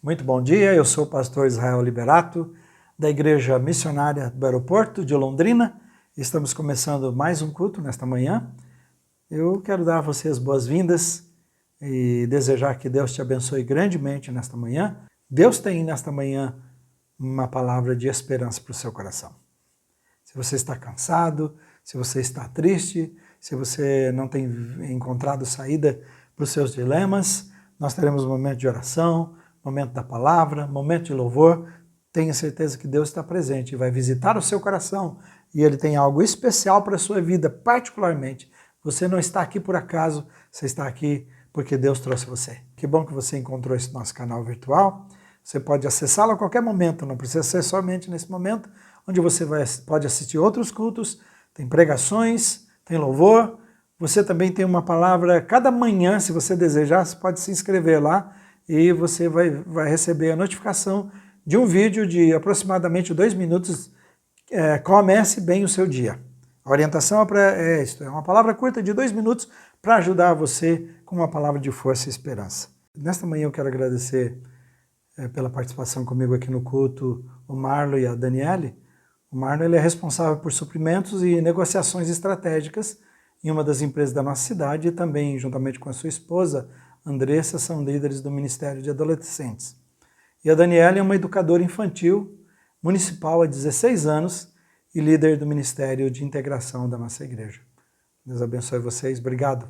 Muito bom dia, eu sou o pastor Israel Liberato, da Igreja Missionária do Aeroporto de Londrina. Estamos começando mais um culto nesta manhã. Eu quero dar a vocês boas-vindas e desejar que Deus te abençoe grandemente nesta manhã. Deus tem nesta manhã uma palavra de esperança para o seu coração. Se você está cansado, se você está triste, se você não tem encontrado saída para os seus dilemas, nós teremos um momento de oração, momento da palavra, momento de louvor. Tenha certeza que Deus está presente e vai visitar o seu coração e Ele tem algo especial para a sua vida, particularmente. Você não está aqui por acaso, você está aqui porque Deus trouxe você. Que bom que você encontrou esse nosso canal virtual. Você pode acessá-lo a qualquer momento, não precisa ser somente nesse momento, onde você pode assistir outros cultos, tem pregações, tem louvor. Você também tem uma palavra cada manhã, se você desejar, você pode se inscrever lá e você vai receber a notificação de um vídeo de aproximadamente 2 minutos. Comece bem o seu dia. A orientação é isso, é uma palavra curta de 2 minutos para ajudar você com uma palavra de força e esperança. Nesta manhã eu quero agradecer pela participação comigo aqui no culto o Marlon e a Daniele. O Marlon ele é responsável por suprimentos e negociações estratégicas em uma das empresas da nossa cidade e também, juntamente com a sua esposa, Andressa, são líderes do Ministério de Adolescentes. E a Daniela é uma educadora infantil municipal há 16 anos e líder do Ministério de Integração da nossa igreja. Deus abençoe vocês. Obrigado.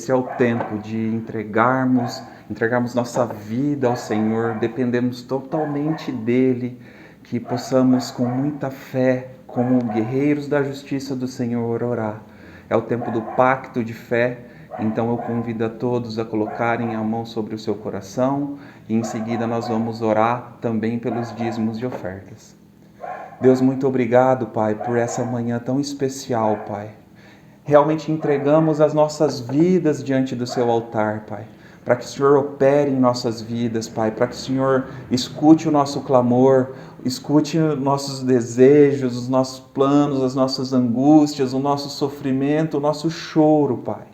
esse é o tempo de entregarmos nossa vida ao Senhor, dependemos totalmente dele, que possamos com muita fé, como guerreiros da justiça do Senhor, orar. É o tempo do pacto de fé, então eu convido a todos a colocarem a mão sobre o seu coração e em seguida nós vamos orar também pelos dízimos e ofertas. Deus, muito obrigado, Pai, por essa manhã tão especial, Pai. Realmente entregamos as nossas vidas diante do seu altar, Pai, para que o Senhor opere em nossas vidas, Pai, para que o Senhor escute o nosso clamor, escute nossos desejos, os nossos planos, as nossas angústias, o nosso sofrimento, o nosso choro, Pai.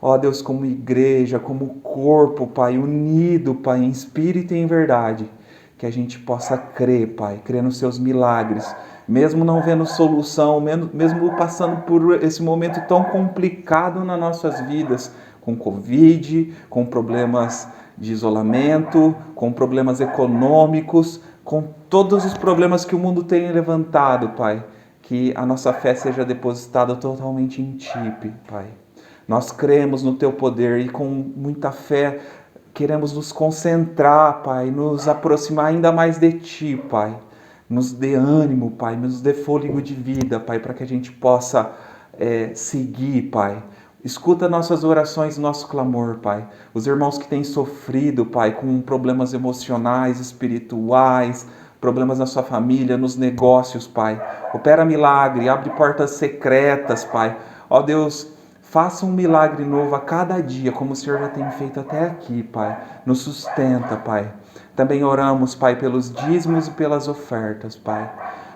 Ó Deus, como igreja, como corpo, Pai, unido, Pai, em espírito e em verdade, que a gente possa crer, Pai, crer nos seus milagres, mesmo não vendo solução, mesmo passando por esse momento tão complicado nas nossas vidas, com Covid, com problemas de isolamento, com problemas econômicos, com todos os problemas que o mundo tem levantado, Pai, que a nossa fé seja depositada totalmente em Ti, Pai. Nós cremos no Teu poder e com muita fé queremos nos concentrar, Pai, nos aproximar ainda mais de Ti, Pai. Nos dê ânimo, Pai, nos dê fôlego de vida, Pai, para que a gente possa seguir, Pai. Escuta nossas orações, nosso clamor, Pai. Os irmãos que têm sofrido, Pai, com problemas emocionais, espirituais, problemas na sua família, nos negócios, Pai. Opera milagre, abre portas secretas, Pai. Ó Deus, faça um milagre novo a cada dia, como o Senhor já tem feito até aqui, Pai. Nos sustenta, Pai. Também oramos, Pai, pelos dízimos e pelas ofertas, Pai.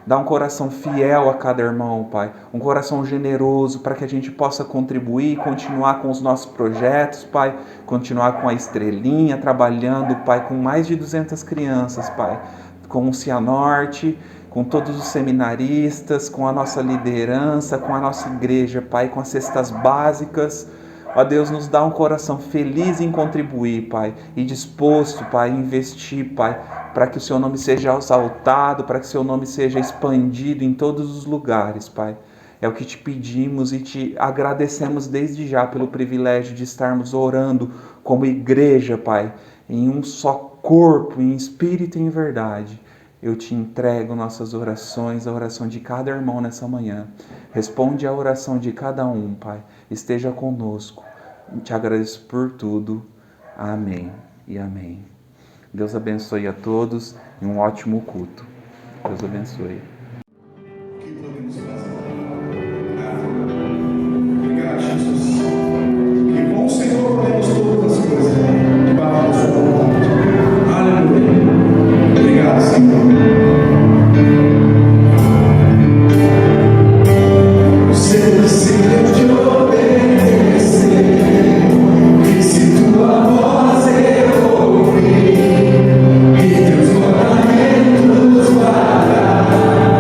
Dá um coração fiel a cada irmão, Pai. Um coração generoso para que a gente possa contribuir, continuar com os nossos projetos, Pai. Continuar com a Estrelinha, trabalhando, Pai, com mais de 200 crianças, Pai. Com o Cianorte, com todos os seminaristas, com a nossa liderança, com a nossa igreja, Pai, com as cestas básicas. Ó Deus, nos dá um coração feliz em contribuir, Pai, e disposto, Pai, a investir, Pai, para que o Seu nome seja exaltado, para que o Seu nome seja expandido em todos os lugares, Pai. É o que te pedimos e te agradecemos desde já pelo privilégio de estarmos orando como igreja, Pai, em um só corpo, em espírito e em verdade. Eu te entrego nossas orações, a oração de cada irmão nessa manhã. Responde a oração de cada um, Pai. Esteja conosco. Te agradeço por tudo. Amém e amém. Deus abençoe a todos e um ótimo culto. Deus abençoe. Obrigado, Jesus. Que com o Senhor podemos todas as coisas. Debaixo do seu nome. Aleluia. Obrigado, Senhor. Teus mandamentos guardar.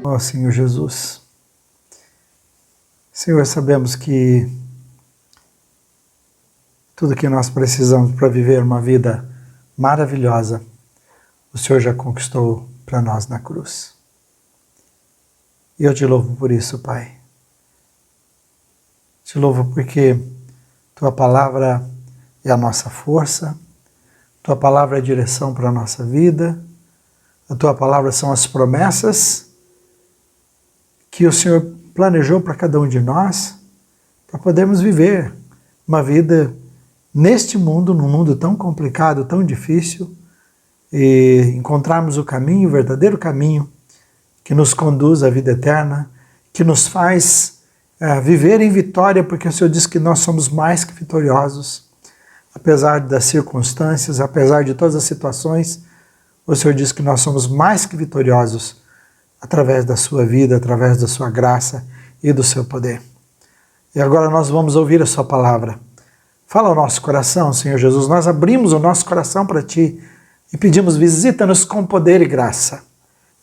Ó Senhor Jesus, Senhor, sabemos que tudo que nós precisamos para viver uma vida maravilhosa, o Senhor já conquistou para nós na cruz. E eu te louvo por isso, Pai. Te louvo porque Tua palavra é a nossa força, Tua palavra é a direção para a nossa vida, a Tua palavra são as promessas que o Senhor planejou para cada um de nós, para podermos viver uma vida neste mundo, num mundo tão complicado, tão difícil, e encontrarmos o caminho, o verdadeiro caminho, que nos conduz à vida eterna, que nos faz viver em vitória, porque o Senhor diz que nós somos mais que vitoriosos, apesar das circunstâncias, apesar de todas as situações, o Senhor diz que nós somos mais que vitoriosos através da sua vida, através da sua graça e do seu poder. E agora nós vamos ouvir a sua palavra. Fala ao nosso coração, Senhor Jesus, nós abrimos o nosso coração para Ti e pedimos, visita-nos com poder e graça.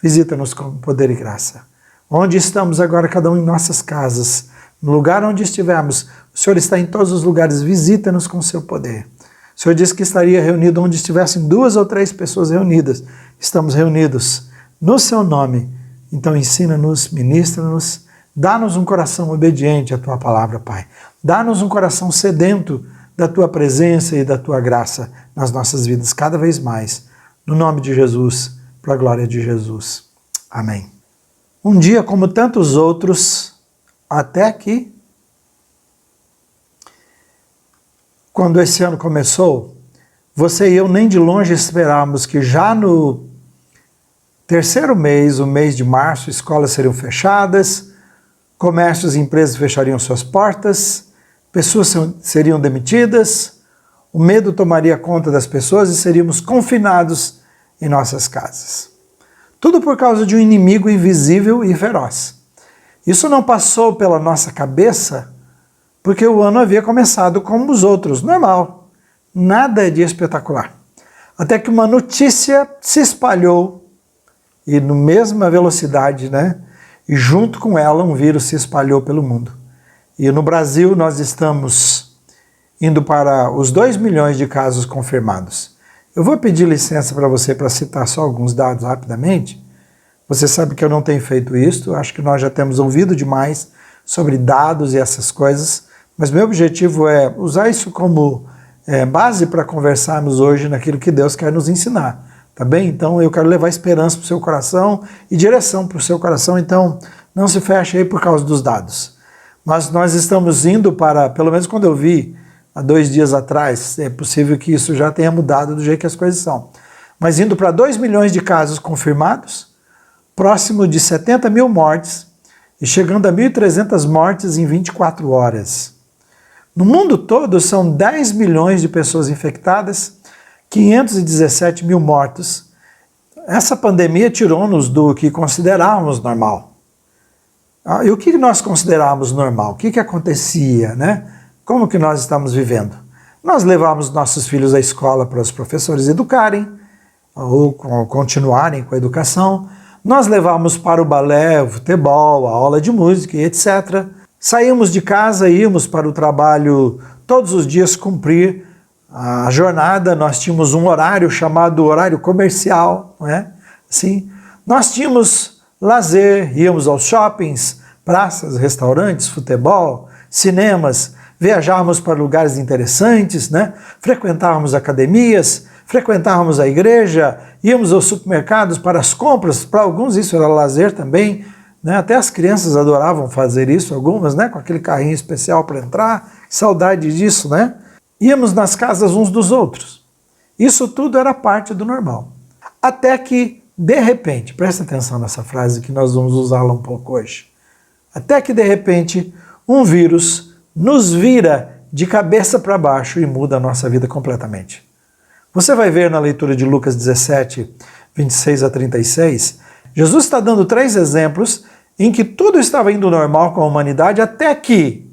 Visita-nos com poder e graça. Onde estamos agora, cada um em nossas casas, no lugar onde estivermos, o Senhor está em todos os lugares, visita-nos com o seu poder. O Senhor disse que estaria reunido onde estivessem 2 ou 3 pessoas reunidas. Estamos reunidos no seu nome. Então ensina-nos, ministra-nos, dá-nos um coração obediente à Tua palavra, Pai. Dá-nos um coração sedento da Tua presença e da Tua graça nas nossas vidas, cada vez mais. No nome de Jesus, para a glória de Jesus. Amém. Um dia como tantos outros, até que, quando esse ano começou, você e eu nem de longe esperávamos que já no terceiro mês, o mês de março, escolas seriam fechadas, comércios e empresas fechariam suas portas, pessoas seriam demitidas, o medo tomaria conta das pessoas e seríamos confinados em nossas casas. Tudo por causa de um inimigo invisível e feroz. Isso não passou pela nossa cabeça porque o ano havia começado como os outros, normal, nada de espetacular. Até que uma notícia se espalhou e na mesma velocidade, e junto com ela um vírus se espalhou pelo mundo. E no Brasil nós estamos indo para os 2 milhões de casos confirmados. Eu vou pedir licença para você para citar só alguns dados rapidamente. Você sabe que eu não tenho feito isso, acho que nós já temos ouvido demais sobre dados e essas coisas, mas meu objetivo é usar isso como base para conversarmos hoje naquilo que Deus quer nos ensinar, tá bem? Então eu quero levar esperança para o seu coração e direção para o seu coração, então não se feche aí por causa dos dados. Mas nós estamos indo para, pelo menos quando eu vi, há 2 dias atrás, é possível que isso já tenha mudado do jeito que as coisas são, mas indo para 2 milhões de casos confirmados, próximo de 70 mil mortes e chegando a 1.300 mortes em 24 horas. No mundo todo são 10 milhões de pessoas infectadas, 517 mil mortos. Essa pandemia tirou-nos do que considerávamos normal. E o que nós considerávamos normal? O que acontecia, Como que nós estamos vivendo? Nós levávamos nossos filhos à escola para os professores educarem, ou continuarem com a educação. Nós levávamos para o balé, o futebol, a aula de música e etc. Saímos de casa, íamos para o trabalho todos os dias cumprir a jornada. Nós tínhamos um horário chamado horário comercial, Assim, nós tínhamos lazer, íamos aos shoppings, praças, restaurantes, futebol, cinemas, viajávamos para lugares interessantes, frequentávamos academias, frequentávamos a igreja, íamos aos supermercados para as compras, para alguns isso era lazer também, até as crianças adoravam fazer isso, algumas, com aquele carrinho especial para entrar, saudade disso, Íamos nas casas uns dos outros. Isso tudo era parte do normal. Até que, de repente, presta atenção nessa frase que nós vamos usá-la um pouco hoje. Até que, de repente, um vírus nos vira de cabeça para baixo e muda a nossa vida completamente. Você vai ver na leitura de Lucas 17, 26 a 36, Jesus está dando 3 exemplos em que tudo estava indo normal com a humanidade até que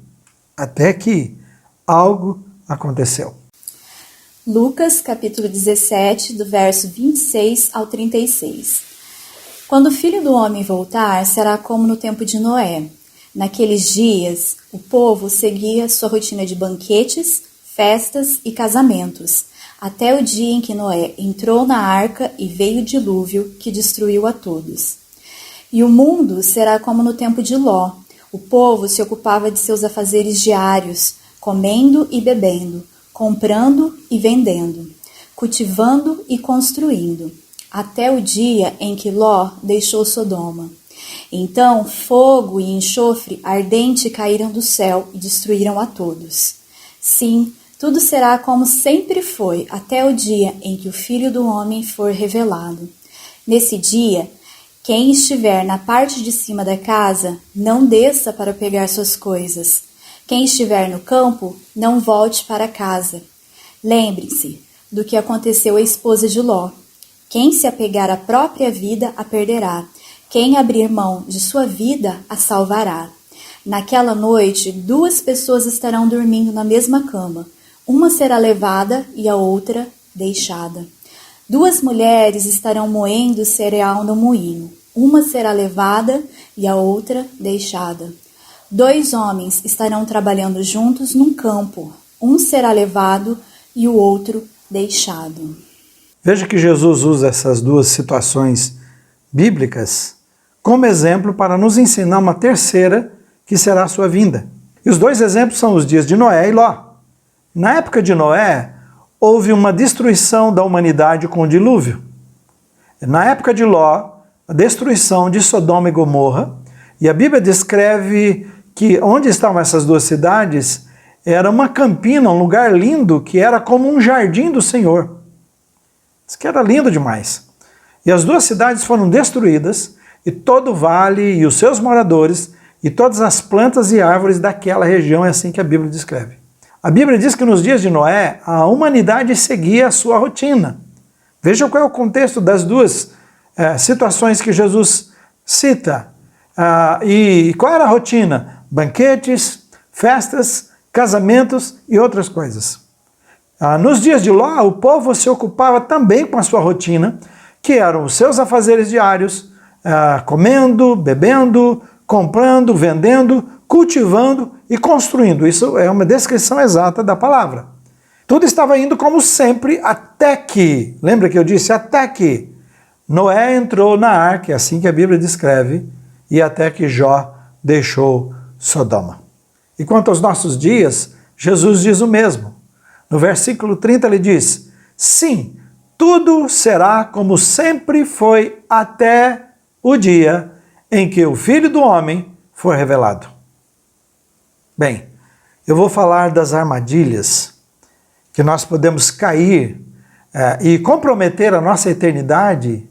algo aconteceu. Lucas, capítulo 17, do verso 26 ao 36. Quando o Filho do Homem voltar, será como no tempo de Noé. Naqueles dias, o povo seguia sua rotina de banquetes, festas e casamentos, até o dia em que Noé entrou na arca e veio o dilúvio que destruiu a todos. E o mundo será como no tempo de Ló. O povo se ocupava de seus afazeres diários, comendo e bebendo, comprando e vendendo, cultivando e construindo, até o dia em que Ló deixou Sodoma. Então fogo e enxofre ardente caíram do céu e destruíram a todos. Sim, tudo será como sempre foi, até o dia em que o Filho do Homem for revelado. Nesse dia, quem estiver na parte de cima da casa, não desça para pegar suas coisas. Quem estiver no campo, não volte para casa. Lembre-se do que aconteceu à esposa de Ló. Quem se apegar à própria vida, a perderá. Quem abrir mão de sua vida, a salvará. Naquela noite, 2 pessoas estarão dormindo na mesma cama. Uma será levada e a outra deixada. 2 mulheres estarão moendo cereal no moinho. Uma será levada e a outra deixada. 2 homens estarão trabalhando juntos num campo. Um será levado e o outro deixado. Veja que Jesus usa essas 2 situações bíblicas como exemplo para nos ensinar uma terceira que será a sua vinda. E os 2 exemplos são os dias de Noé e Ló. Na época de Noé, houve uma destruição da humanidade com o dilúvio. Na época de Ló, a destruição de Sodoma e Gomorra, e a Bíblia descreve que onde estavam essas 2 cidades era uma campina, um lugar lindo que era como um jardim do Senhor. Isso que era lindo demais. E as 2 cidades foram destruídas, e todo o vale e os seus moradores, e todas as plantas e árvores daquela região, é assim que a Bíblia descreve. A Bíblia diz que nos dias de Noé, a humanidade seguia a sua rotina. Veja qual é o contexto das 2 situações que Jesus cita. E qual era a rotina? Banquetes, festas, casamentos e outras coisas. Nos dias de Ló, o povo se ocupava também com a sua rotina, que eram os seus afazeres diários, comendo, bebendo, comprando, vendendo, cultivando e construindo. Isso é uma descrição exata da palavra. Tudo estava indo como sempre até que, lembra que eu disse até que Noé entrou na arca, é assim que a Bíblia descreve, e até que Jó deixou Sodoma. E quanto aos nossos dias, Jesus diz o mesmo. No versículo 30 ele diz: sim, tudo será como sempre foi até o dia em que o Filho do Homem for revelado. Bem, eu vou falar das armadilhas que nós podemos cair e comprometer a nossa eternidade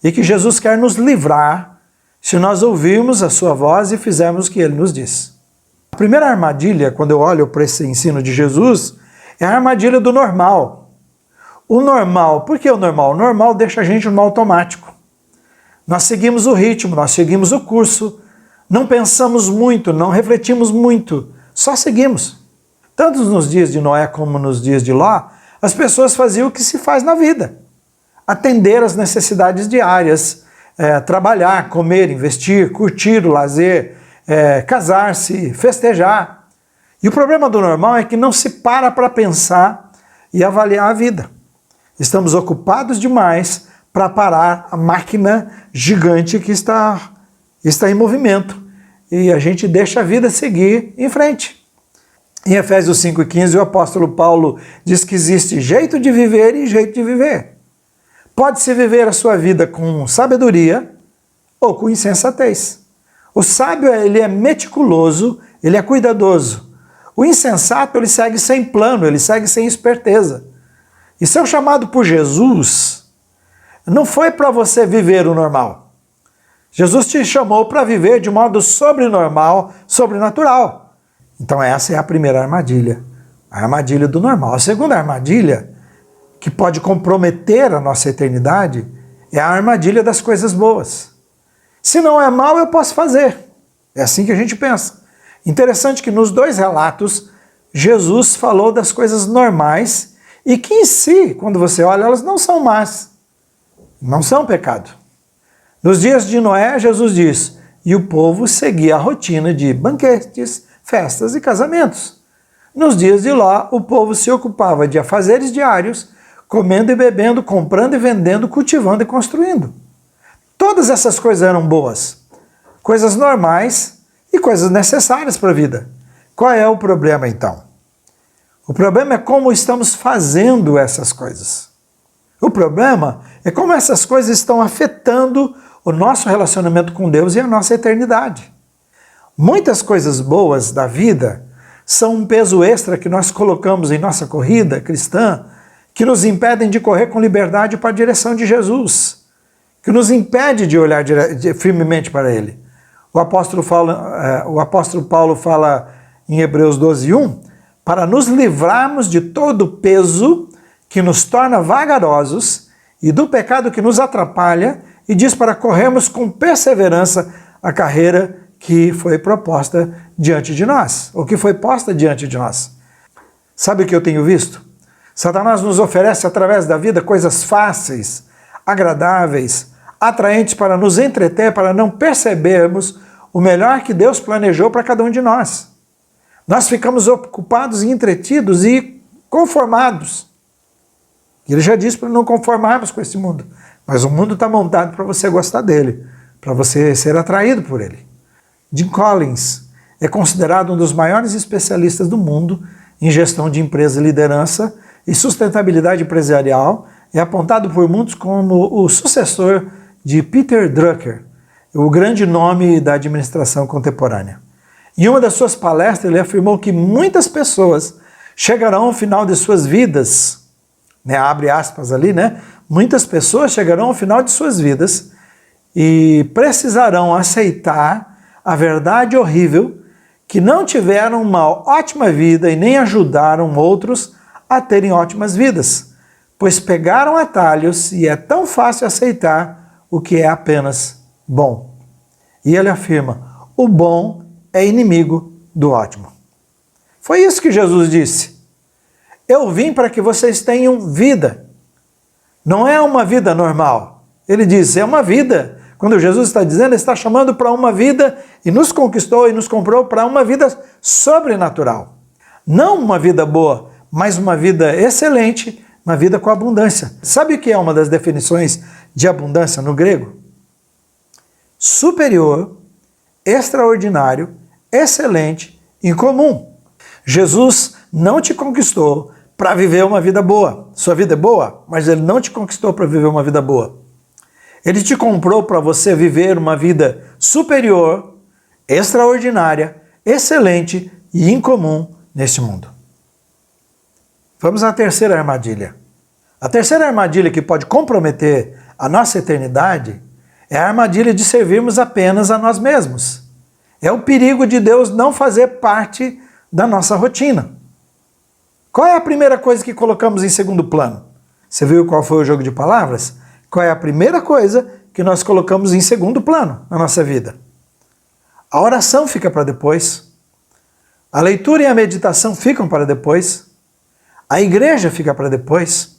e que Jesus quer nos livrar se nós ouvirmos a sua voz e fizermos o que ele nos diz. A primeira armadilha, quando eu olho para esse ensino de Jesus, é a armadilha do normal. O normal, por que o normal? O normal deixa a gente no automático. Nós seguimos o ritmo, nós seguimos o curso, não pensamos muito, não refletimos muito, só seguimos. Tanto nos dias de Noé como nos dias de Ló, as pessoas faziam o que se faz na vida. Atender às necessidades diárias, trabalhar, comer, investir, curtir o lazer, casar-se, festejar. E o problema do normal é que não se para pensar e avaliar a vida. Estamos ocupados demais para parar a máquina gigante que está em movimento. E a gente deixa a vida seguir em frente. Em Efésios 5,15, o apóstolo Paulo diz que existe jeito de viver e jeito de viver. Pode-se viver a sua vida com sabedoria ou com insensatez. O sábio, ele é meticuloso, ele é cuidadoso. O insensato, ele segue sem plano, ele segue sem esperteza. E seu chamado por Jesus não foi para você viver o normal. Jesus te chamou para viver de modo sobrenormal, sobrenatural. Então essa é a primeira armadilha, a armadilha do normal. A segunda armadilha, que pode comprometer a nossa eternidade, é a armadilha das coisas boas. Se não é mal, eu posso fazer. É assim que a gente pensa. Interessante que nos 2 relatos, Jesus falou das coisas normais e que em si, quando você olha, elas não são más, não são pecado. Nos dias de Noé, Jesus diz, e o povo seguia a rotina de banquetes, festas e casamentos. Nos dias de Ló, o povo se ocupava de afazeres diários, comendo e bebendo, comprando e vendendo, cultivando e construindo. Todas essas coisas eram boas, coisas normais e coisas necessárias para a vida. Qual é o problema então? O problema é como estamos fazendo essas coisas. O problema é como essas coisas estão afetando o nosso relacionamento com Deus e a nossa eternidade. Muitas coisas boas da vida são um peso extra que nós colocamos em nossa corrida cristã, que nos impedem de correr com liberdade para a direção de Jesus, que nos impede de olhar firmemente para Ele. O apóstolo Paulo fala em Hebreus 12:1, para nos livrarmos de todo o peso que nos torna vagarosos e do pecado que nos atrapalha, e diz para corrermos com perseverança a carreira que foi proposta diante de nós, ou que foi posta diante de nós. Sabe o que eu tenho visto? Satanás nos oferece através da vida coisas fáceis, agradáveis, atraentes para nos entreter, para não percebermos o melhor que Deus planejou para cada um de nós. Nós ficamos ocupados e entretidos e conformados. Ele já disse para não conformarmos com esse mundo. Mas o mundo está montado para você gostar dele, para você ser atraído por ele. Jim Collins é considerado um dos maiores especialistas do mundo em gestão de empresa e liderança e sustentabilidade empresarial. É apontado por muitos como o sucessor de Peter Drucker, o grande nome da administração contemporânea. Em uma das suas palestras, ele afirmou que muitas pessoas chegarão ao final de suas vidas, abre aspas ali, muitas pessoas chegarão ao final de suas vidas e precisarão aceitar a verdade horrível que não tiveram uma ótima vida e nem ajudaram outros a terem ótimas vidas, pois pegaram atalhos e é tão fácil aceitar o que é apenas bom. E ele afirma, o bom é inimigo do ótimo. Foi isso que Jesus disse. Eu vim para que vocês tenham vida. Não é uma vida normal. Ele diz, é uma vida. Quando Jesus está dizendo, ele está chamando para uma vida e nos conquistou e nos comprou para uma vida sobrenatural. Não uma vida boa, mas uma vida excelente, uma vida com abundância. Sabe o que é uma das definições de abundância no grego? Superior, extraordinário, excelente, incomum. Jesus não te conquistou para viver uma vida boa. Sua vida é boa, mas ele não te conquistou para viver uma vida boa. Ele te comprou para você viver uma vida superior, extraordinária, excelente e incomum neste mundo. Vamos à terceira armadilha. A terceira armadilha que pode comprometer a nossa eternidade é a armadilha de servirmos apenas a nós mesmos. É o perigo de Deus não fazer parte da nossa rotina. Qual é a primeira coisa que colocamos em segundo plano? Você viu qual foi o jogo de palavras? Qual é a primeira coisa que nós colocamos em segundo plano na nossa vida? A oração fica para depois. A leitura e a meditação ficam para depois. A igreja fica para depois.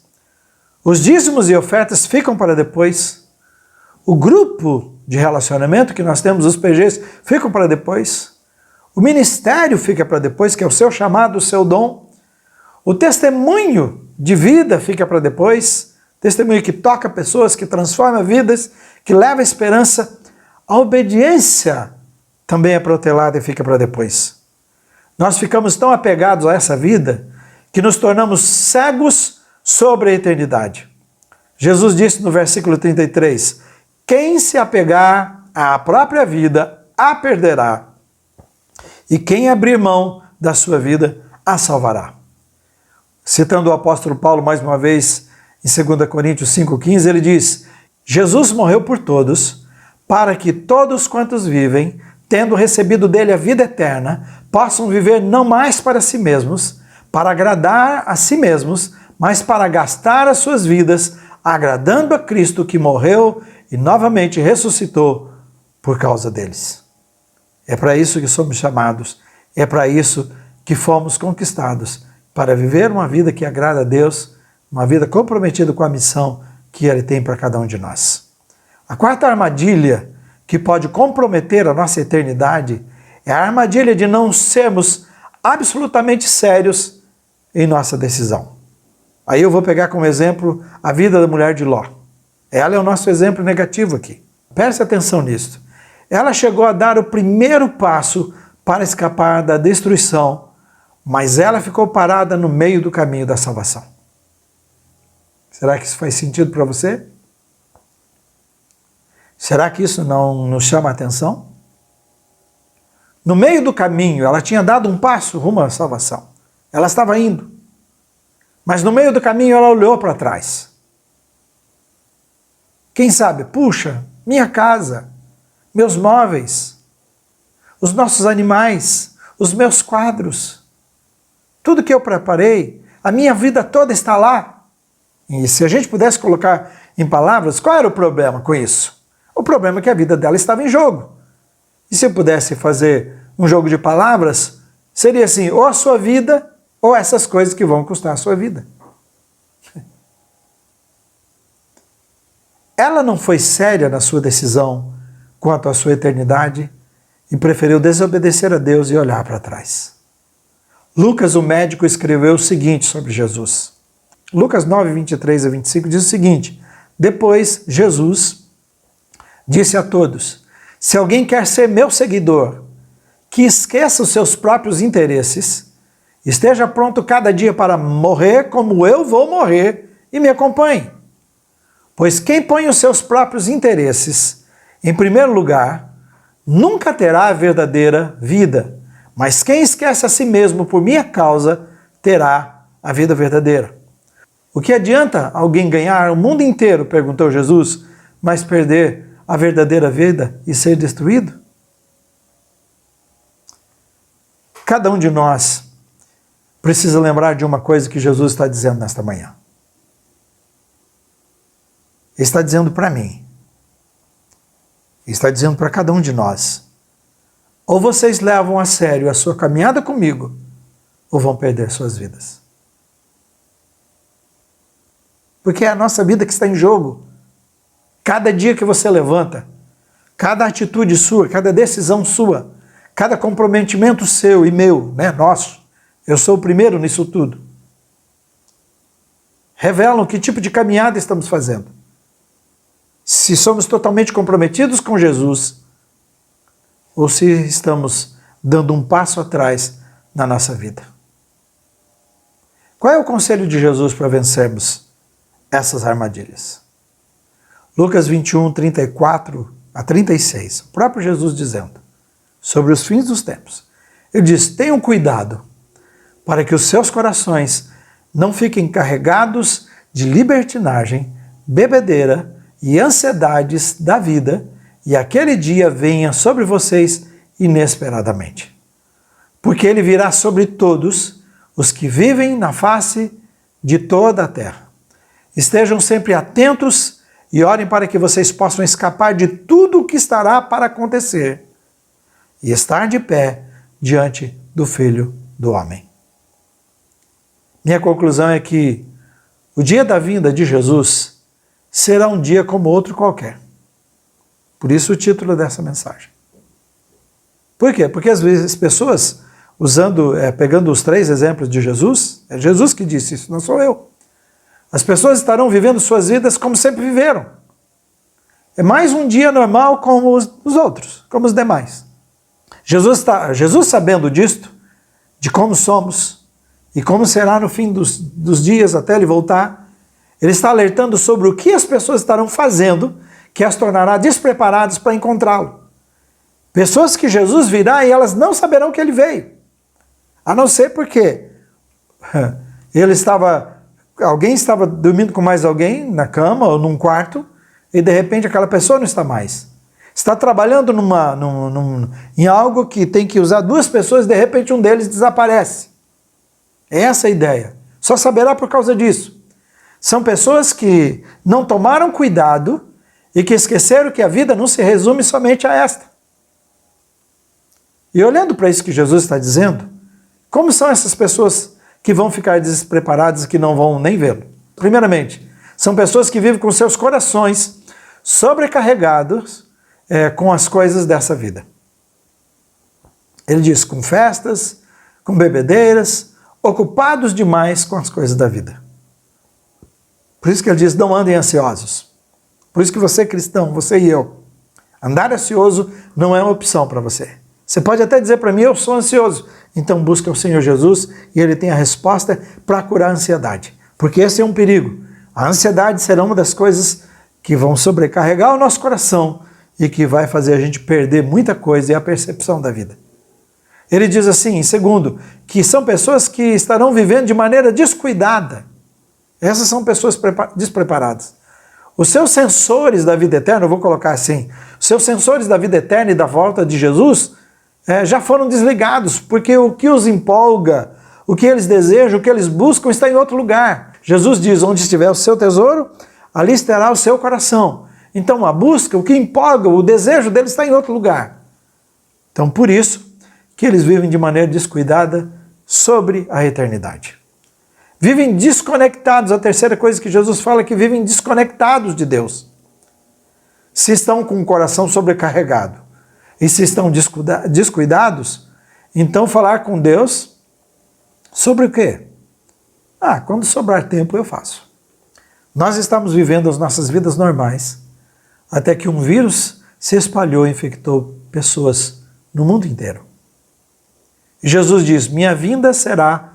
Os dízimos e ofertas ficam para depois. O grupo de relacionamento que nós temos, os PGs, ficam para depois. O ministério fica para depois, que é o seu chamado, o seu dom. O testemunho de vida fica para depois. Testemunho que toca pessoas, que transforma vidas, que leva esperança. A obediência também é protelada e fica para depois. Nós ficamos tão apegados a essa vida que nos tornamos cegos sobre a eternidade. Jesus disse no versículo 33, quem se apegar à própria vida, a perderá. E quem abrir mão da sua vida, a salvará. Citando o apóstolo Paulo mais uma vez, em 2 Coríntios 5,15, ele diz, Jesus morreu por todos, para que todos quantos vivem, tendo recebido dele a vida eterna, possam viver não mais para si mesmos, para agradar a si mesmos, mas para gastar as suas vidas, agradando a Cristo que morreu e novamente ressuscitou por causa deles. É para isso que somos chamados, é para isso que fomos conquistados, para viver uma vida que agrada a Deus, uma vida comprometida com a missão que Ele tem para cada um de nós. A quarta armadilha que pode comprometer a nossa eternidade é a armadilha de não sermos absolutamente sérios em nossa decisão. Aí eu vou pegar como exemplo a vida da mulher de Ló. Ela é o nosso exemplo negativo aqui. Preste atenção nisso. Ela chegou a dar o primeiro passo para escapar da destruição, mas ela ficou parada no meio do caminho da salvação. Será que isso faz sentido para você? Será que isso não nos chama a atenção? No meio do caminho, ela tinha dado um passo rumo à salvação. Ela estava indo. Mas no meio do caminho, ela olhou para trás. Quem sabe, puxa, minha casa, meus móveis, os nossos animais, os meus quadros, tudo que eu preparei, a minha vida toda está lá. E se a gente pudesse colocar em palavras, qual era o problema com isso? O problema é que a vida dela estava em jogo. E se eu pudesse fazer um jogo de palavras, seria assim, ou a sua vida, ou essas coisas que vão custar a sua vida. Ela não foi séria na sua decisão quanto à sua eternidade e preferiu desobedecer a Deus e olhar para trás. Lucas, o médico, escreveu o seguinte sobre Jesus. Lucas 9, 23 a 25 diz o seguinte: depois Jesus disse a todos: se alguém quer ser meu seguidor, que esqueça os seus próprios interesses, esteja pronto cada dia para morrer como eu vou morrer e me acompanhe. Pois quem põe os seus próprios interesses em primeiro lugar, nunca terá a verdadeira vida, mas quem esquece a si mesmo por minha causa, terá a vida verdadeira. O que adianta alguém ganhar o mundo inteiro, perguntou Jesus, mas perder a verdadeira vida e ser destruído? Cada um de nós precisa lembrar de uma coisa que Jesus está dizendo nesta manhã. Ele está dizendo para mim, ele está dizendo para cada um de nós: ou vocês levam a sério a sua caminhada comigo, ou vão perder suas vidas. Porque é a nossa vida que está em jogo. Cada dia que você levanta, cada atitude sua, cada decisão sua, cada comprometimento seu e meu, nosso, eu sou o primeiro nisso tudo, revelam que tipo de caminhada estamos fazendo. Se somos totalmente comprometidos com Jesus, ou se estamos dando um passo atrás na nossa vida. Qual é o conselho de Jesus para vencermos essas armadilhas? Lucas 21, 34 a 36, o próprio Jesus dizendo sobre os fins dos tempos. Ele diz: tenham cuidado para que os seus corações não fiquem carregados de libertinagem, bebedeira e ansiedades da vida, e aquele dia venha sobre vocês inesperadamente. Porque ele virá sobre todos os que vivem na face de toda a terra. Estejam sempre atentos e orem para que vocês possam escapar de tudo o que estará para acontecer e estar de pé diante do Filho do Homem. Minha conclusão é que o dia da vinda de Jesus será um dia como outro qualquer. Por isso o título dessa mensagem. Por quê? Porque às vezes as pessoas, pegando os 3 exemplos de Jesus, é Jesus que disse isso, não sou eu. As pessoas estarão vivendo suas vidas como sempre viveram. É mais um dia normal como os outros, como os demais. Jesus sabendo disto, de como somos e como será no fim dos dias até ele voltar, ele está alertando sobre o que as pessoas estarão fazendo que as tornará despreparadas para encontrá-lo. Pessoas que Jesus virá e elas não saberão que ele veio. A não ser porque alguém estava dormindo com mais alguém na cama ou num quarto e de repente aquela pessoa não está mais. Está trabalhando em algo que tem que usar 2 pessoas e de repente um deles desaparece. É essa a ideia. Só saberá por causa disso. São pessoas que não tomaram cuidado e que esqueceram que a vida não se resume somente a esta. E olhando para isso que Jesus está dizendo, como são essas pessoas que vão ficar despreparadas e que não vão nem vê-lo? Primeiramente, são pessoas que vivem com seus corações sobrecarregados com as coisas dessa vida. Ele diz, com festas, com bebedeiras, ocupados demais com as coisas da vida. Por isso que ele diz, não andem ansiosos. Por isso que você cristão, você e eu, andar ansioso não é uma opção para você. Você pode até dizer para mim, eu sou ansioso. Então busca o Senhor Jesus e Ele tem a resposta para curar a ansiedade. Porque esse é um perigo. A ansiedade será uma das coisas que vão sobrecarregar o nosso coração e que vai fazer a gente perder muita coisa e a percepção da vida. Ele diz assim, em segundo, que são pessoas que estarão vivendo de maneira descuidada. Essas são pessoas despreparadas. Os seus sensores da vida eterna, eu vou colocar assim, os seus sensores da vida eterna e da volta de Jesus já foram desligados, porque o que os empolga, o que eles desejam, o que eles buscam está em outro lugar. Jesus diz, onde estiver o seu tesouro, ali estará o seu coração. Então a busca, o que empolga, o desejo deles está em outro lugar. Então por isso que eles vivem de maneira descuidada sobre a eternidade. Vivem desconectados, a terceira coisa que Jesus fala é que vivem desconectados de Deus. Se estão com o coração sobrecarregado e se estão descuidados, então falar com Deus sobre o quê? Quando sobrar tempo eu faço. Nós estamos vivendo as nossas vidas normais, até que um vírus se espalhou e infectou pessoas no mundo inteiro. E Jesus diz, minha vinda será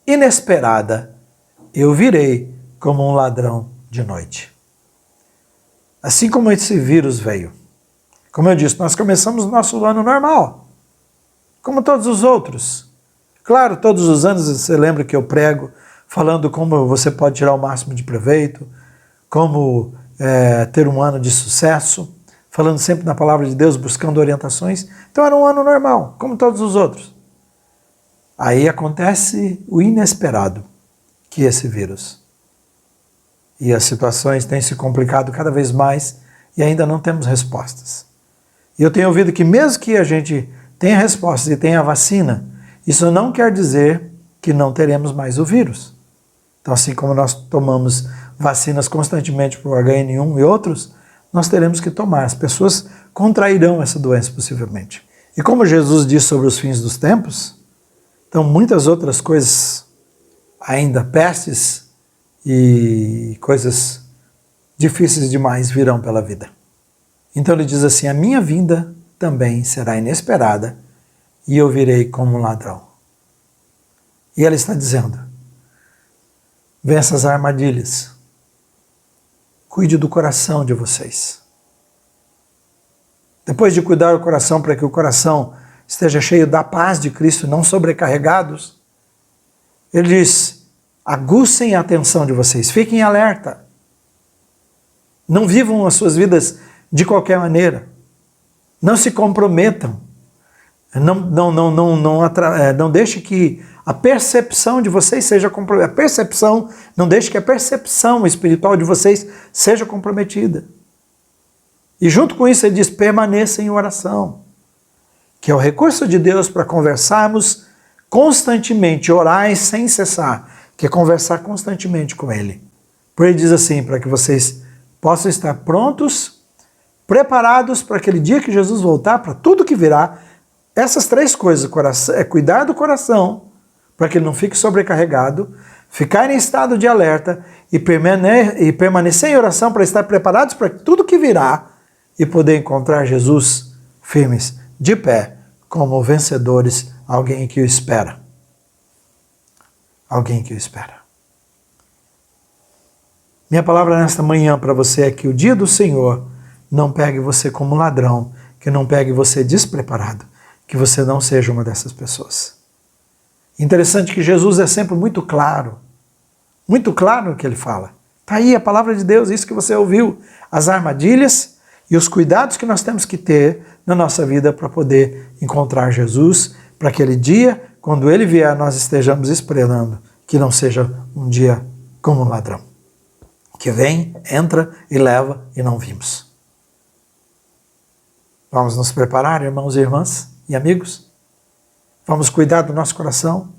inesperada, eu virei como um ladrão de noite. Assim como esse vírus veio. Como eu disse, nós começamos o nosso ano normal, como todos os outros. Claro, todos os anos você lembra que eu prego, falando como você pode tirar o máximo de proveito, como ter um ano de sucesso, falando sempre na palavra de Deus, buscando orientações. Então era um ano normal, como todos os outros. Aí acontece o inesperado, que é esse vírus. E as situações têm se complicado cada vez mais e ainda não temos respostas. E eu tenho ouvido que mesmo que a gente tenha respostas e tenha vacina, isso não quer dizer que não teremos mais o vírus. Então, assim como nós tomamos vacinas constantemente para o HN1 e outros, nós teremos que tomar. As pessoas contrairão essa doença possivelmente. E como Jesus diz sobre os fins dos tempos, então muitas outras coisas, ainda pestes e coisas difíceis demais virão pela vida. Então ele diz assim, a minha vinda também será inesperada e eu virei como um ladrão. E ele está dizendo, vença as armadilhas, cuide do coração de vocês. Depois de cuidar do coração para que o coração esteja cheio da paz de Cristo, não sobrecarregados, ele diz, aguçem a atenção de vocês, fiquem alerta. Não vivam as suas vidas de qualquer maneira. Não se comprometam. Não deixe que a percepção de vocês seja comprometida. Não deixe que a percepção espiritual de vocês seja comprometida. E junto com isso ele diz, permaneça em oração, que é o recurso de Deus para conversarmos constantemente, orar sem cessar, que é conversar constantemente com Ele. Por ele diz assim, para que vocês possam estar prontos, preparados para aquele dia que Jesus voltar, para tudo que virá. Essas três coisas, cuidar do coração, para que ele não fique sobrecarregado, ficar em estado de alerta e permanecer em oração para estar preparados para tudo que virá e poder encontrar Jesus firmes, de pé, como vencedores, alguém que o espera. Alguém que o espera. Minha palavra nesta manhã para você é que o dia do Senhor não pegue você como ladrão, que não pegue você despreparado, que você não seja uma dessas pessoas. Interessante que Jesus é sempre muito claro no que ele fala. Está aí a palavra de Deus, isso que você ouviu, as armadilhas e os cuidados que nós temos que ter na nossa vida para poder encontrar Jesus, para aquele dia, quando ele vier, nós estejamos esperando que não seja um dia como um ladrão, que vem, entra e leva e não vimos. Vamos nos preparar, irmãos e irmãs e amigos? Vamos cuidar do nosso coração?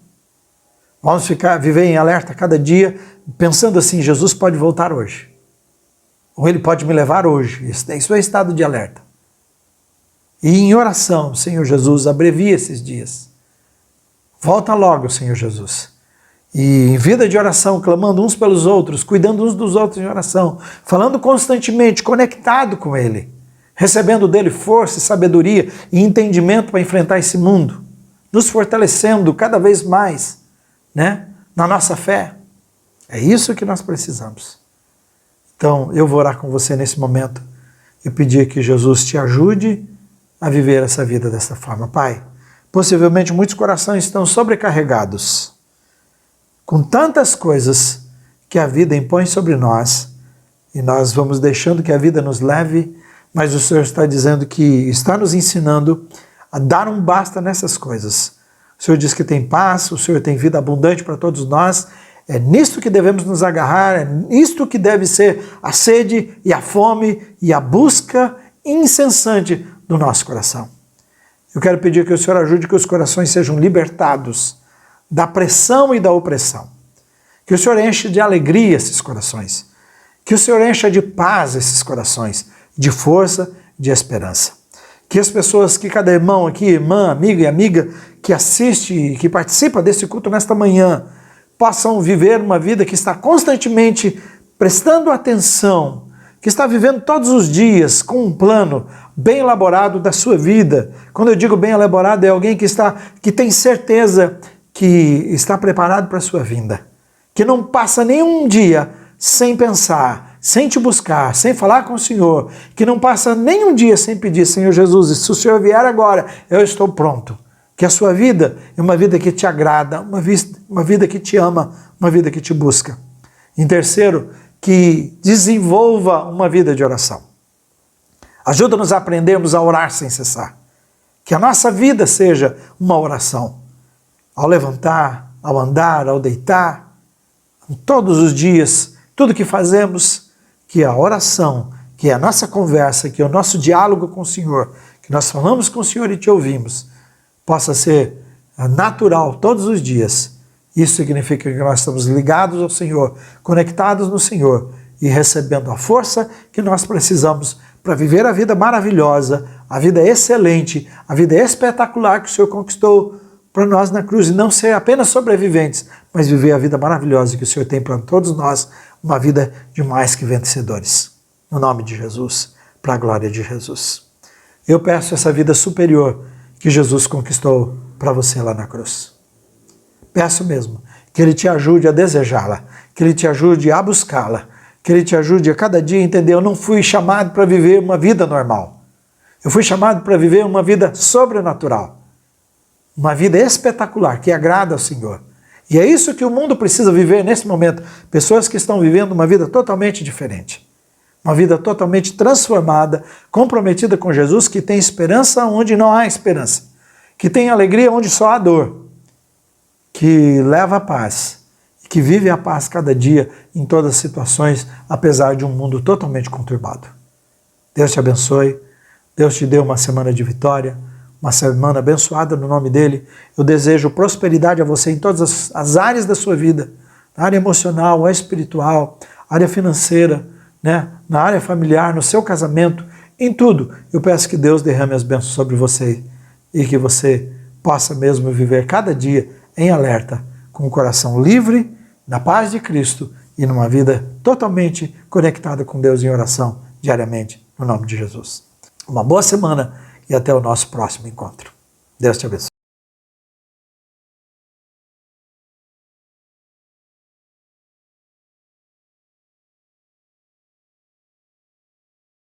Vamos viver em alerta cada dia, pensando assim, Jesus pode voltar hoje. ou ele pode me levar hoje. Isso é estado de alerta. E em oração, Senhor Jesus, abrevia esses dias. Volta logo, Senhor Jesus. E em vida de oração, clamando uns pelos outros, cuidando uns dos outros em oração, falando constantemente, conectado com Ele, recebendo dele força, sabedoria e entendimento para enfrentar esse mundo, nos fortalecendo cada vez mais, né, na nossa fé. É isso que nós precisamos. Então, eu vou orar com você nesse momento e pedir que Jesus te ajude a viver essa vida dessa forma. Pai, possivelmente muitos corações estão sobrecarregados com tantas coisas que a vida impõe sobre nós e nós vamos deixando que a vida nos leve, mas o Senhor está dizendo que está nos ensinando a dar um basta nessas coisas. O Senhor diz que tem paz, o Senhor tem vida abundante para todos nós. É nisto que devemos nos agarrar, é nisto que deve ser a sede e a fome e a busca incessante do nosso coração. Eu quero pedir que o Senhor ajude que os corações sejam libertados da pressão e da opressão. Que o Senhor enche de alegria esses corações. Que o Senhor encha de paz esses corações, de força, de esperança. Que as pessoas, que cada irmão aqui, irmã, amigo e amiga que assiste e que participa desse culto nesta manhã, possam viver uma vida que está constantemente prestando atenção, que está vivendo todos os dias com um plano bem elaborado da sua vida. Quando eu digo bem elaborado, é alguém que tem certeza que está preparado para a sua vinda, que não passa nenhum dia sem pensar, sem te buscar, sem falar com o Senhor, que não passa nenhum dia sem pedir, Senhor Jesus, se o Senhor vier agora, eu estou pronto. Que a sua vida é uma vida que te agrada, uma vida que te ama, uma vida que te busca. Em terceiro, que desenvolva uma vida de oração. Ajuda-nos a aprendermos a orar sem cessar. Que a nossa vida seja uma oração. Ao levantar, ao andar, ao deitar, todos os dias, tudo que fazemos, que a oração, que a nossa conversa, que o nosso diálogo com o Senhor, que nós falamos com o Senhor e te ouvimos, possa ser natural todos os dias. Isso significa que nós estamos ligados ao Senhor, conectados no Senhor e recebendo a força que nós precisamos para viver a vida maravilhosa, a vida excelente, a vida espetacular que o Senhor conquistou para nós na cruz, e não ser apenas sobreviventes, mas viver a vida maravilhosa que o Senhor tem para todos nós, uma vida de mais que vencedores. No nome de Jesus, para a glória de Jesus. Eu peço essa vida superior que Jesus conquistou para você lá na cruz. Peço mesmo que Ele te ajude a desejá-la, que Ele te ajude a buscá-la, que Ele te ajude a cada dia entender, eu não fui chamado para viver uma vida normal. Eu fui chamado para viver uma vida sobrenatural, uma vida espetacular, que agrada ao Senhor. E é isso que o mundo precisa viver nesse momento. Pessoas que estão vivendo uma vida totalmente diferente. Uma vida totalmente transformada, comprometida com Jesus, que tem esperança onde não há esperança. Que tem alegria onde só há dor. Que leva a paz. Que vive a paz cada dia em todas as situações, apesar de um mundo totalmente conturbado. Deus te abençoe. Deus te dê uma semana de vitória. Uma semana abençoada no nome dEle. Eu desejo prosperidade a você em todas as áreas da sua vida. Na área emocional, espiritual, área financeira, né? Na área familiar, no seu casamento, em tudo. Eu peço que Deus derrame as bênçãos sobre você e que você possa mesmo viver cada dia em alerta, com o coração livre, na paz de Cristo e numa vida totalmente conectada com Deus em oração diariamente, no nome de Jesus. Uma boa semana e até o nosso próximo encontro. Deus te abençoe.